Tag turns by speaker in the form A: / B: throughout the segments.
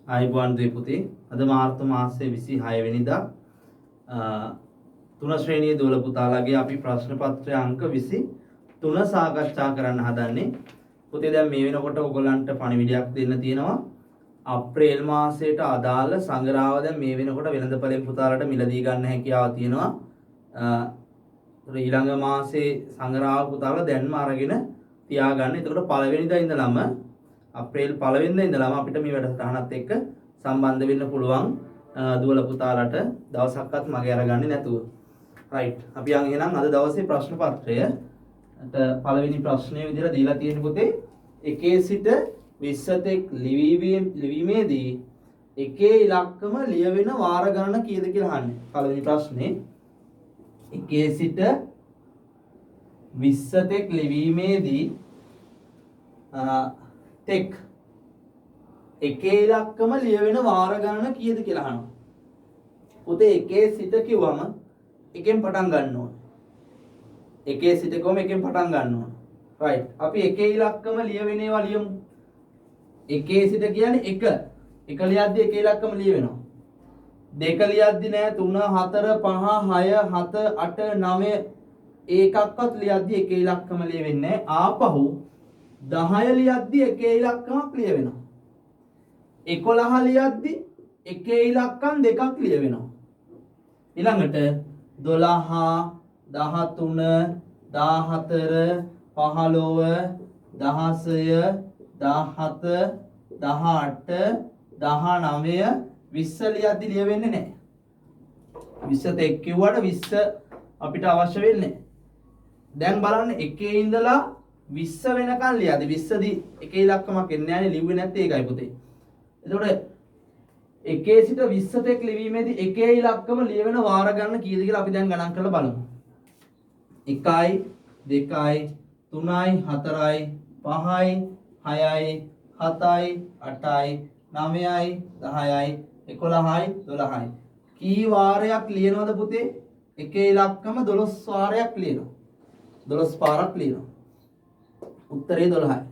A: ආයුබෝවන් දෙපුතේ අද මාර්තු මාසයේ 26 වෙනිදා 3 ශ්‍රේණියේ දෝල පුතාලාගේ අපි ප්‍රශ්න පත්‍රය අංක 23 සාකච්ඡා කරන්න හදන්නේ. පුතේ දැන් මේ වෙනකොට ඔයගොල්ලන්ට පණිවිඩයක් දෙන්න තියෙනවා. අප්‍රේල් මාසයට අදාළ සංග්‍රහව දැන් මේ වෙනකොට වෙළඳපොලේ පුතාලට මිලදී ගන්න හැකියාව තියෙනවා. ඊළඟ මාසේ සංග්‍රහව පුතාලා දැන්ම අරගෙන තියාගන්න. එතකොට පළවෙනිදා ඉඳලම අප්‍රේල් 1 වෙනිදා ඉඳලම අපිට මේ වැඩසටහනත් එක්ක සම්බන්ධ වෙන්න පුළුවන් දුවල පුතාලට දවසක්වත් මගේ අරගන්නේ නැතුව. රයිට්. අපි යන් එහෙනම් අද දවසේ ප්‍රශ්න පත්‍රයට පළවෙනි ප්‍රශ්නය විදිහට දීලා තියෙන පුතේ 1 සිට 20 තෙක් ලිවීමේදී එකේ ඉලක්කම ලියවෙන වාර ගණන කීයද කියලා අහන්නේ. පළවෙනි ප්‍රශ්නේ 1 සිට 20 තෙක් ලිවීමේදී තෙක් එකේ ඉලක්කම ලියවෙන වාර ගණන කීයද කියලා අහනවා. පුතේ එකේ සිට කිව්වම එකෙන් පටන් ගන්න ඕනේ. එකේ සිට කොහොම එකෙන් පටන් ගන්න ඕනේ. රයිට්. අපි එකේ ඉලක්කම ලියවෙන ඒවා ලියමු. එකේ සිට කියන්නේ 1. 1 ලියද්දි එකේ ඉලක්කම ලියවෙනවා. 2 ලියද්දි නෑ 3 4 5 6 7 8 9 ඒකක්වත් ලියද්දි එකේ ඉලක්කම ලියවෙන්නේ නෑ. ආපහු 10 ලියද්දි එකේ ඉලක්කමක් ලියවෙනවා. 11 ලියද්දි එකේ ඉලක්කම් දෙකක් ලියවෙනවා. ඊළඟට 12 13 14 15 16 17 18 19 20 ලියද්දි ලියවෙන්නේ නැහැ. 20 තෙක් කිව්වට 20 අපිට අවශ්‍ය වෙන්නේ නැහැ. දැන් බලන්න එකේ ඉඳලා 20 වෙනකන් ලියද්දි 20 දී එකේ ඉලක්කමක් එන්නේ නැහැනේ ලිව්වේ නැත්තේ ඒකයි පුතේ. එතකොට එකේ සිට 20 තෙක් ලිවීමේදී එකේ ඉලක්කම ලියවෙන වාර ගණන කීයද කියලා අපි දැන් ගණන් කරලා බලමු. 1යි 2යි 3යි 4යි 5යි 6යි 7යි 8යි 9යි 10යි 11යි 12යි කී වාරයක් ලියනවද පුතේ? එකේ ඉලක්කම 12 වාරයක් ලියනවා. 12 පාරක් ලියනවා. උත්තරේ 12යි.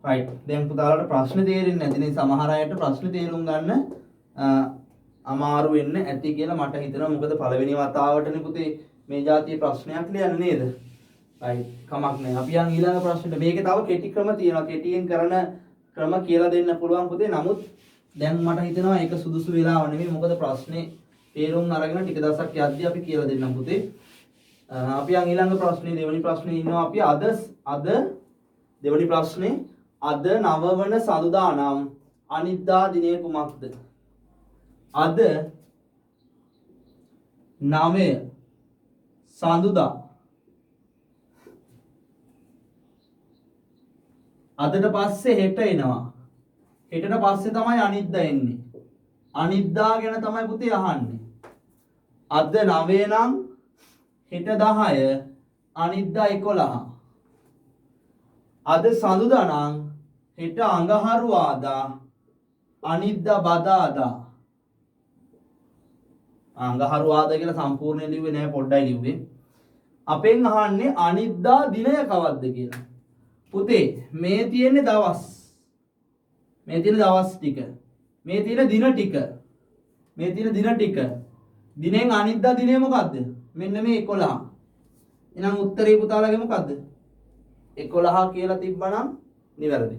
A: රයිට්. දැන් පුතාලට ප්‍රශ්න තේරෙන්නේ නැති නිසා සමහර අයට ප්‍රශ්න තේරුම් ගන්න අමාරු වෙන්න ඇති කියලා මට හිතෙනවා. මොකද පළවෙනි වතාවටනේ පුතේ මේ જાතිය ප්‍රශ්නයක් ලියන්නේ නේද? රයිට්. කමක් නැහැ. අපි යන් ඊළඟ ප්‍රශ්නෙට. මේකේ තව කෙටි ක්‍රම තියෙනවා. කෙටියෙන් කරන ක්‍රම කියලා දෙන්න පුළුවන් පුතේ. නමුත් දැන් මට හිතෙනවා ඒක සුදුසු වෙලාව නෙමෙයි. මොකද ප්‍රශ්නේ තේරුම් අරගෙන ටික දවසක් යද්දී අපි කියලා දෙන්නම් පුතේ. අපි යන් ඊළඟ ප්‍රශ්නේ දෙවෙනි ප්‍රශ්නේ ඉන්නවා අපි අද දෙවෙනි ප්‍රශ්නේ අද 9 වන සඳුදා නම් අනිද්දා දිනය කුමක්ද? අද 9 සඳුදා. අදට පස්සේ හෙට එනවා. හෙටට පස්සේ තමයි අනිද්දා එන්නේ. අනිද්දා ගැන තමයි පුතේ අහන්නේ. අද 9 නම් හෙට 10 අනිද්දා 11. අද සඳුදා නම් හෙට අඟහරුවාදා අනිද්දා බදාදා. අඟහරුවාදා කියලා සම්පූර්ණයෙන් ලිව්වේ නෑ පොඩ්ඩයි ලිව්වේ. අපෙන් අහන්නේ අනිද්දා දිනය කවද්ද කියලා. පුතේ මේ තියෙන්නේ දවස්. මේ තියෙන දවස් ටික. මේ තියෙන දින ටික. මේ තියෙන දින ටික. දිනෙන් අනිද්දා දිනය මොකද්ද? මෙන්න මේ 11. එහෙනම් උත්තරේ පුතාලගේ මොකද්ද? 11 කියලා තිබ්බනම් නිවැරදි.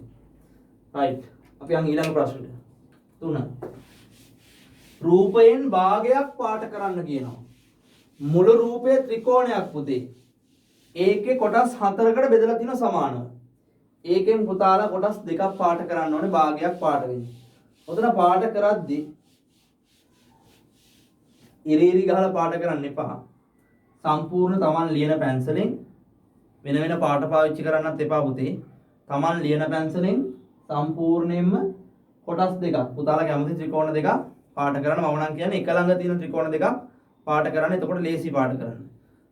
A: රයිට්. අපි යන් ඊළඟ ප්‍රශ්නෙට. 3. රූපයෙන් භාගයක් පාට කරන්න කියනවා. මුළු රූපයේ ත්‍රිකෝණයක් පුතේ. ඒකේ කොටස් 4කට බෙදලා තියෙන සමානව. ඒකෙන් පුතාලා කොටස් දෙකක් පාට කරන්න ඕනේ භාගයක් පාට වෙන්න. ඔතන පාට කරද්දී ඉරිරි ගහලා පාට කරන්න එපා. සම්පූර්ණ Taman ලියන පැන්සලෙන් වෙන වෙන පාට පාවිච්චි කරන්නත් එපා පුතේ. Taman ලියන පැන්සලෙන් සම්පූර්ණයෙන්ම කොටස් දෙකක් පුතාලා කැමති ත්‍රිකෝණ දෙකක් පාට කරන්න. මම නම් කියන්නේ එක ළඟ තියෙන ත්‍රිකෝණ දෙකක් පාට කරන්න. එතකොට ලේසි පාට කරන්න.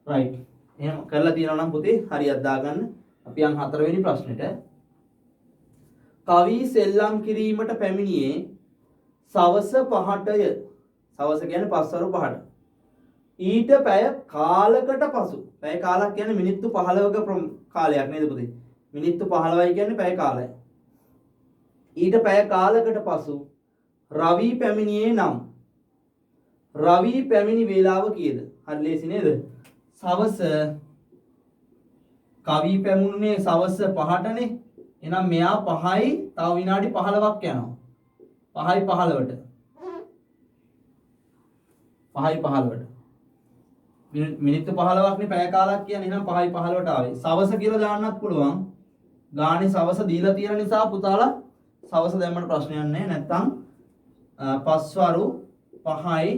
A: රයිට්. එහෙනම් කරලා තියෙනවා නම් පුතේ හරියට දාගන්න. අපි යන් 4 වෙනි ප්‍රශ්නෙට. කවි සෙල්ලම් කිරීමට පැමිණියේ සවස 5ටය. සවස කියන්නේ පස්වරු 5ට. ඊට පැය කාලකට පසු. පැය කාලක් කියන්නේ මිනිත්තු 15ක කාලයක් නේද පුතේ? මිනිත්තු 15යි කියන්නේ පැය කාලය. ඊට පැය කාලකට පසු රවි පැමිණියේ නම් රවි පැමිණි වේලාව කීයද? හරි ලේසි නේද? සවස කවි පැමුණුනේ සවස් 5ටනේ. එහෙනම් මෙයා 5යි තව විනාඩි 15ක් යනවා. 5යි 15ට. 5යි 15ට. මිනිත්තු 15ක් නේ පැය කාලක් කියන්නේ. එහෙනම් 5යි 15ට ආවේ. සවස කියලා දාන්නත් පුළුවන්. ගානේ සවස දීලා තියෙන නිසා පුතාලා සවස දැම්මට ප්‍රශ්නයක් නැහැ. නැත්තම් පස්වරු 5යි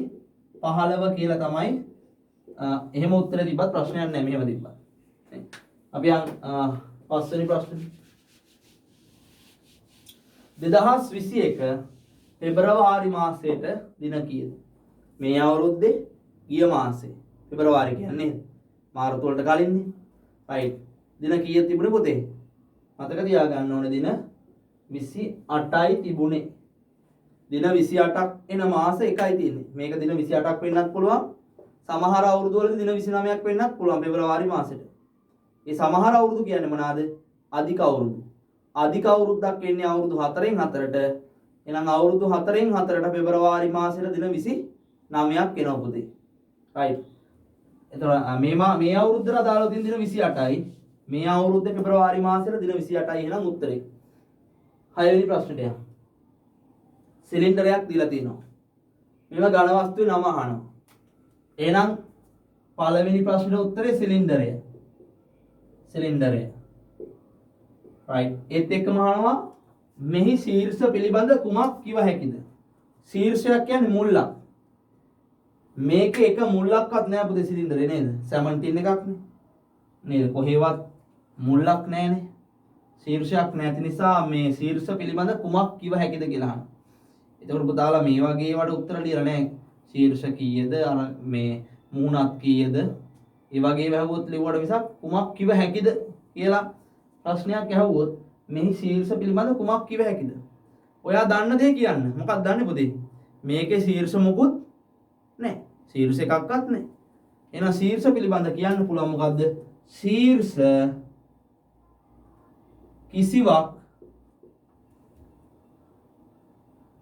A: 15 කියලා තමයි එහෙම උත්තරේ තිබ්බත් ප්‍රශ්නයක් නැහැ. මෙහෙම තිබ්බත්. අපි පස්වෙනි ප්‍රශ්නේ 2021 පෙබරවාරි මාසයට දින කීයද? මේ අවුරුද්දේ ගිය මාසේ පෙබරවාරි කියන්නේ මාර්තු වලට කලින්නේ. රයිට්. දින කීයක් තිබුණේ පුතේ? මතක තියාගන්න ඕනේ දින 28යි තිබුණේ. දින 28ක් එන මාස එකයි තියෙන්නේ. මේක දින 28ක් වෙන්නත් පුළුවන්. සමහර අවුරුදු වලදී දින 29ක් වෙන්නත් පුළුවන් පෙබරවාරි මාසෙට. මේ සමහර අවුරුදු කියන්නේ මොනවාද? අධික අවුරුදු. අධික අවුරුද්දක් වෙන්නේ අවුරුදු 4න් 4ට. එහෙනම් අවුරුදු 4න් 4ට පෙබරවාරි මාසෙට දින 29ක් එනවා පුතේ. රයිට්. එතකොට මේ අවුරුද්දට අදාළව තියෙන දින 28යි. මේ අවුරුද්දේ පෙබරවාරි මාසෙට දින 28යි. එහෙනම් උත්තරේ. 6 වෙනි ප්‍රශ්නෙට යන්න. සිලින්ඩරයක් දීලා තියෙනවා. මේව ඝන වස්තුවේ නම අහනවා. එහෙනම් පළවෙනි ප්‍රශ්නෙට උත්තරේ සිලින්ඩරය. සිලින්ඩරය. රයිට්. ඒත් එක්කම අහනවා මෙහි ශීර්ෂ පිළිබඳ කුමක් කිව හැකිද? ශීර්ෂයක් කියන්නේ මුල්ලක්. මේක එක මුල්ලක්වත් නෑ පුතේ සිලින්ඩරේ නේද? 17 එකක් නේද? කොහෙවත් මුල්ලක් නෑනේ. ශීර්ෂයක් නැති නිසා මේ ශීර්ෂ පිළිබඳ කුමක් කිව හැකිද කියලා අහනවා. එතකොට පුතාලා මේ වගේ වට උත්තර ලියලා නෑ. ශීර්ෂ කීයද? අර මේ මුහුණත් කීයද? ඒ වගේ වැහුවොත් ලිව්වට මිසක් කුමක් කිව හැකිද කියලා ප්‍රශ්නයක් ඇහුවොත් මෙහි ශීර්ෂ පිළිබඳ කුමක් කිව හැකිද? ඔයා දන්න දේ කියන්න. මොකක්ද දන්නේ පුතේ? මේකේ ශීර්ෂ මොකුත් නැහැ. ශීර්ෂ එකක්වත් නැහැ. එහෙනම් ශීර්ෂ පිළිබඳ කියන්න පුළුවන් මොකද්ද? ශීර්ෂ කිසිවක්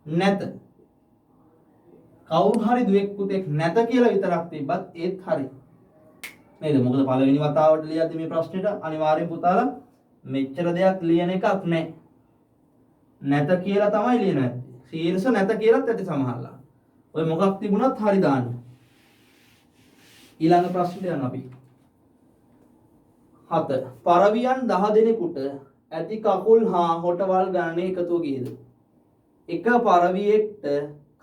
A: නැත. කවුරු හරි දුවෙක් පුතෙක් නැත කියලා විතරක් තිබ්බත් ඒත් හරි. නේද? මොකද පළවෙනි වතාවට ලියද්දි මේ ප්‍රශ්නෙට අනිවාර්යෙන් පුතාලා මෙච්චර දෙයක් ලියන එකක් නැහැ. නැත කියලා තමයි ලියන්නේ. ශීර්ෂ නැත කියලාත් ඇති සමහරලා. ඔය මොකක් තිබුණත් හරි දාන්න. ඊළඟ ප්‍රශ්නෙට යන්න අපි. 7. පරවියන් 10 දෙනෙකුට ඇති කකුල් හා හොටවල් ගණනේ එකතුව කීයද? එක පරවියෙක්ට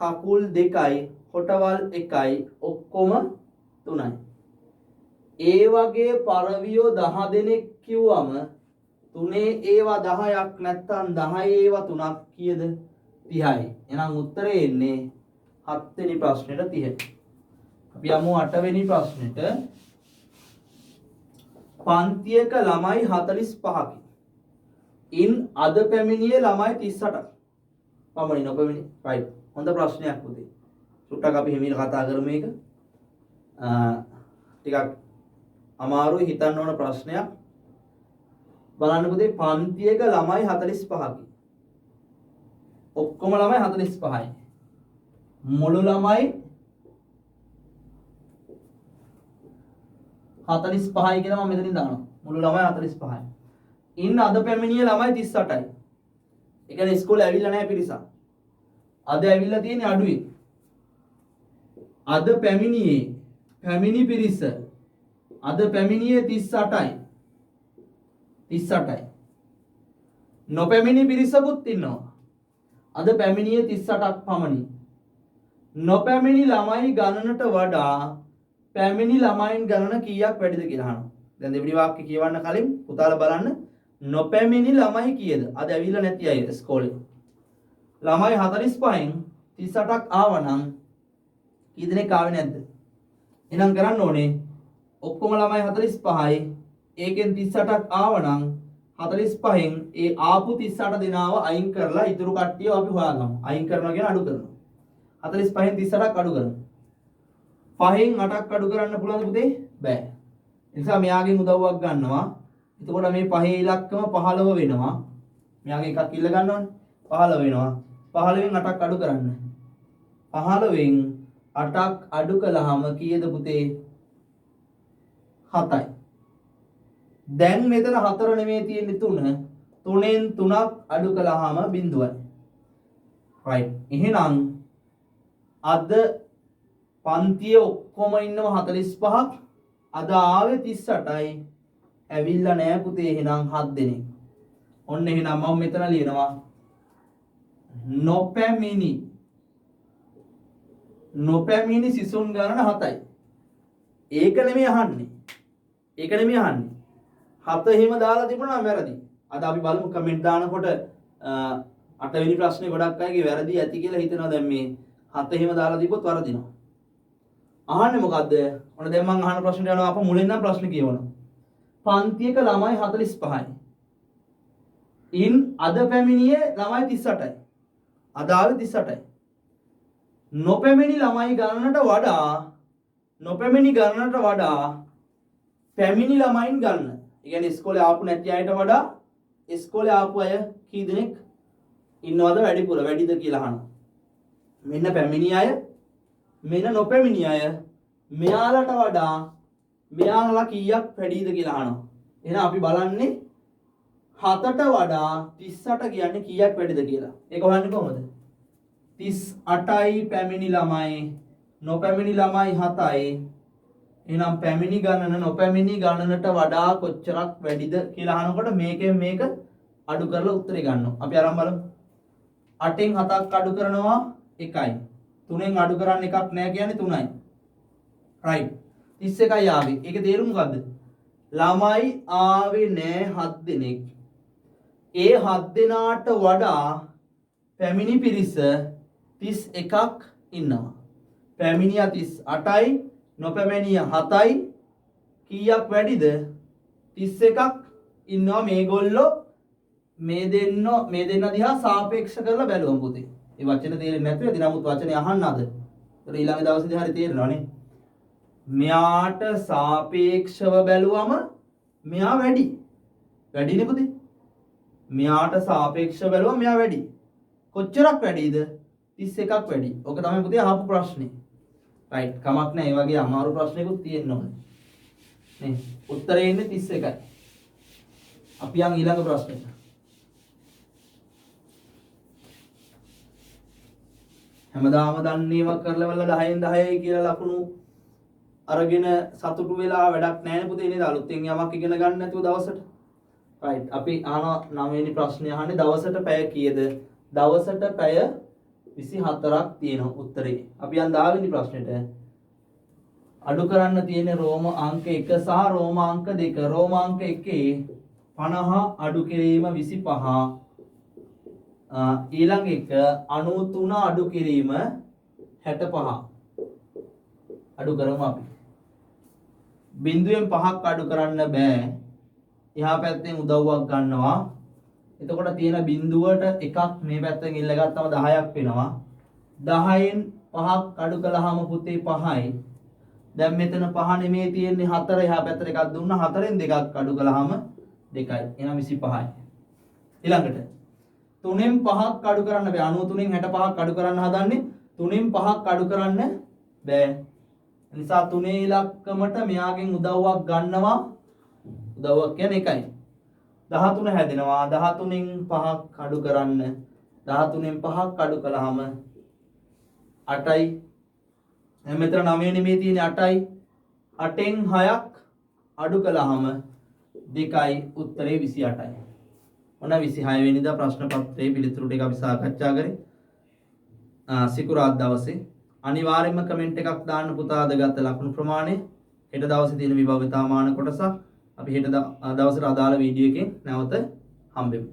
A: කකුල් 2යි හොටවල් 1යි ඔක්කොම 3යි. ඒ වගේ පරවියෝ 10 දෙනෙක් කිව්වම 3 ඒවා 10ක් නැත්තම් 10 ඒවා 3ක් කීයද? 30යි. එහෙනම් උත්තරේ එන්නේ 7 වෙනි ප්‍රශ්නෙට 30. අපි යමු 8 වෙනි ප්‍රශ්නෙට. පන්තියක ළමයි 45කි. ඉන් අද පැමිණියේ ළමයි 38ක්. පමණි නොපැමිණි. රයිට්. හොඳ ප්‍රශ්නයක් පුතේ. සුට්ටක් අපි හිමින් කතා කරමු මේක. ටිකක් අමාරුයි හිතන්න ඕන ප්‍රශ්නයක්. බලන්න පුතේ පන්තියක ළමයි 45කි. ඔක්කොම ළමයි 45යි. මුළු ළමයි 45යි කියලා මම මෙතනින් දානවා. මුළු ළමයි 45යි. ඉන්න අද පැමිණිය ළමයි 38යි. ඒ කියන්නේ ඉස්කෝලේ ඇවිල්ලා නැහැ පිරිසක්. අද ඇවිල්ලා තියෙන්නේ අඩුයි. අද පැමිණි පිරිස අද පැමිණියේ 38යි. 38යි. නොපැමිණි පිරිසකුත් ඉන්නවා. අද පැමිණියේ 38ක් පමණි. නොපැමිණි ළමයි ගණනට වඩා පැමිණි ළමයින් ගණන කීයක් වැඩිද කියලා අහනවා. දැන් දෙවෙනි වාක්‍ය කියවන්න කලින් පුතාලා බලන්න නොපැමිණි ළමයි කීයද? අද ඇවිල්ලා නැති අය ඉස්කෝලේ. ළමයි 45න් 38ක් ආවනම් කී දෙනෙක් ආවේ නැද්ද? එහෙනම් කරන්න ඕනේ ඔක්කොම ළමයි 45යි. ඒකෙන් 38ක් ආවනම් 45න් ඒ ආපු 38 දෙනාව අයින් කරලා ඉතුරු කට්ටියව අපි හොයාගමු. අයින් කරනවා කියන්නේ අඩු කරනවා. 45න් 38ක් අඩු කරනවා. 5න් 8ක් අඩු කරන්න පුළුවන්ද පුතේ? බෑ. ඒ නිසා මෙයාගෙන් උදව්වක් ගන්නවා. එතකොට මේ 5 ඉලක්කම 15 වෙනවා. මෙයාගෙන් එකක් ඉල්ල ගන්න ඕනේ. 15 වෙනවා. 15න් 8ක් අඩු කරන්න. 15න් 8ක් අඩු කළාම කීයද පුතේ? 7යි. දැන් මෙතන 4 නෙමෙයි තියෙන්නේ 3. 3න් 3ක් අඩු කළාම බිඳුවයි. right. එහෙනම් අද පන්තියේ ඔක්කොම ඉන්නව 45ක්. අද ආවේ 38යි. ඇවිල්ලා නෑ පුතේ එහෙනම් 7 දෙනෙක්. ඔන්න එහෙනම් මම මෙතන ලියනවා නොපැමිණි සිසුන් ගණන 7යි. ඒක නෙමෙයි අහන්නේ. 7 එහෙම දාලා තිබුණා වැරදි. අද අපි බලමු කමෙන්ට් දානකොට 8 වෙනි ප්‍රශ්නේ ගොඩක් අයගේ වැරදි ඇති කියලා හිතනවා. දැන් මේ 7 එහෙම දාලා තිබ්බොත් වරදිනවා. අහන්නේ මොකද්ද? ඔන්න දැන් මම අහන ප්‍රශ්නට යනවා. අප මුලින් නම් ප්‍රශ්නේ කියවනවා. පන්තියක ළමයි 45යි. ඉන් අද පැමිණියේ ළමයි 38යි. අද ආවේ 38යි. නොපැමිණි ළමයි ගණනට වඩා පැමිණි ළමයින් ගන්න. ඒ කියන්නේ ඉස්කෝලේ ආපු නැති අයට වඩා ඉස්කෝලේ ආපු අය කී දෙනෙක් ඉන්නවද වැඩිපුර වැඩිද කියලා අහනවා. මෙන්න පැමිණි අය, මෙන්න නොපැමිණි අය. මෙයාලට වඩා මෙයාලා කීයක් වැඩිද කියලා අහනවා. එහෙනම් අපි බලන්නේ 7ට වඩා 38 කියන්නේ කීයක් වැඩිද කියලා. ඒක හොයන්නේ කොහොමද? 38යි පැමිණි ළමයි, නොපැමිණි ළමයි 7යි. එහෙනම් පැමිණි ගණන නොපැමිණි ගණනට වඩා කොච්චරක් වැඩිද කියලා අහනකොට මේකෙන් මේක අඩු කරලා උත්තරේ ගන්නවා. අපි අරන් බලමු. 8න් 7ක් අඩු කරනවා 1යි. 3න් අඩු කරන්න එකක් නැහැ කියන්නේ 3යි. right. 31යි ආවේ. ඒකේ තේරුම මොකද්ද? ළමයි ආවේ නැහැ 7 දෙනෙක්. ඒ 7 දෙනාට වඩා පැමිණි පිරිස 31ක් ඉන්නවා. පැමිණියා 38යි, නොපැමිණියා 7යි. කීයක් වැඩිද? 31ක් ඉන්නවා. මේගොල්ලෝ මේ දෙන්න දිහා සාපේක්ෂ කරලා බැලුවම පුතේ. ඒ වචන තේරෙන්නේ නැතුව ඇති. නමුත් වචනේ අහන්න අද. ඒතර ඊළඟ දවසේදී හරි තේරෙනවනේ. මෙයාට සාපේක්ෂව බැලුවම මෙයා වැඩි. වැඩිනේ පුතේ. මෙයාට සාපේක්ෂව බැලුවම මෙයා වැඩි. කොච්චරක් වැඩිද? 31ක් වැඩි. ඕක තමයි පුතේ අහපු ප්‍රශ්නේ. right. කමක් නැහැ. ඒ වගේ අමාරු ප්‍රශ්නයකුත් තියෙන්න ඕනේ. නේ. උත්තරේ ඉන්නේ 31යි. අපි යන් ඊළඟ ප්‍රශ්නෙට. හැමදාම දන්නේව කරලා වල 10න් 10යි කියලා ලකුණු අරගෙන සතුටු වෙලා වැඩක් නැහැ නේ පුතේ නේද? අලුතෙන් යමක් ඉගෙන ගන්න නැතුව දවසට. right. අපි අහන 9 වෙනි ප්‍රශ්නේ අහන්නේ දවසට පැය කීයද? දවසට පැය 24ක් තියෙනවා උත්තරේ. අපි යන් 10 වෙනි ප්‍රශ්නෙට. අඩු කරන්න තියෙන රෝම අංක 1 සහ රෝම අංක 2. රෝම අංක 1 50 අඩු කිරීම 25. ඊළඟ එක 93 අඩු කිරීම 65. අඩු කරමු අපි. බිඳුවෙන් 5ක් අඩු කරන්න බෑ. එහා පැත්තෙන් උදව්වක් ගන්නවා. එතකොට තියෙන බිඳුවට එකක් මේ පැත්තෙන් ඉල්ල ගත්තම 10ක් වෙනවා. 10න් 5ක් අඩු කළාම පුතේ 5යි. දැන් මෙතන 5 නෙමෙයි තියෙන්නේ 4. එහා පැත්තට එකක් දුන්නා. 4න් 2ක් අඩු කළාම 2යි. එහෙනම් 25යි. ඊළඟට 3න් 5ක් අඩු කරන්න බෑ. 93න් 65ක් අඩු කරන්න හදන්නේ. 3න් 5ක් අඩු කරන්න බෑ. නිසා 3 ඉලක්කමට මෙයාගෙන් උදව්වක් ගන්නවා. උදව්වක් කියන්නේ 1යි. 13 හැදෙනවා. 13න් 5ක් අඩු කරන්න. 13න් 5ක් අඩු කළාම 8යි. දැන් මෙතන 9 නෙමෙයි තියෙන්නේ 8යි. 8න් 6ක් අඩු කළාම 2යි. උත්තරේ 28යි. ඔන්න 26 වෙනිදා ප්‍රශ්න පත්‍රයේ පිළිතුරු ටික අපි සාකච්ඡා කරේ. සිකුරාදා දවසේ අනිවාර්යයෙන්ම කමෙන්ට් එකක් දාන්න පුතා අද ගත්ත ලකුණු ප්‍රමාණය. හෙට දවසේ තියෙන විභාවිතාමාන කොටසක් අපි හෙට දවසට අදාළ වීඩියෝ එකෙන් නැවත හම්බෙමු.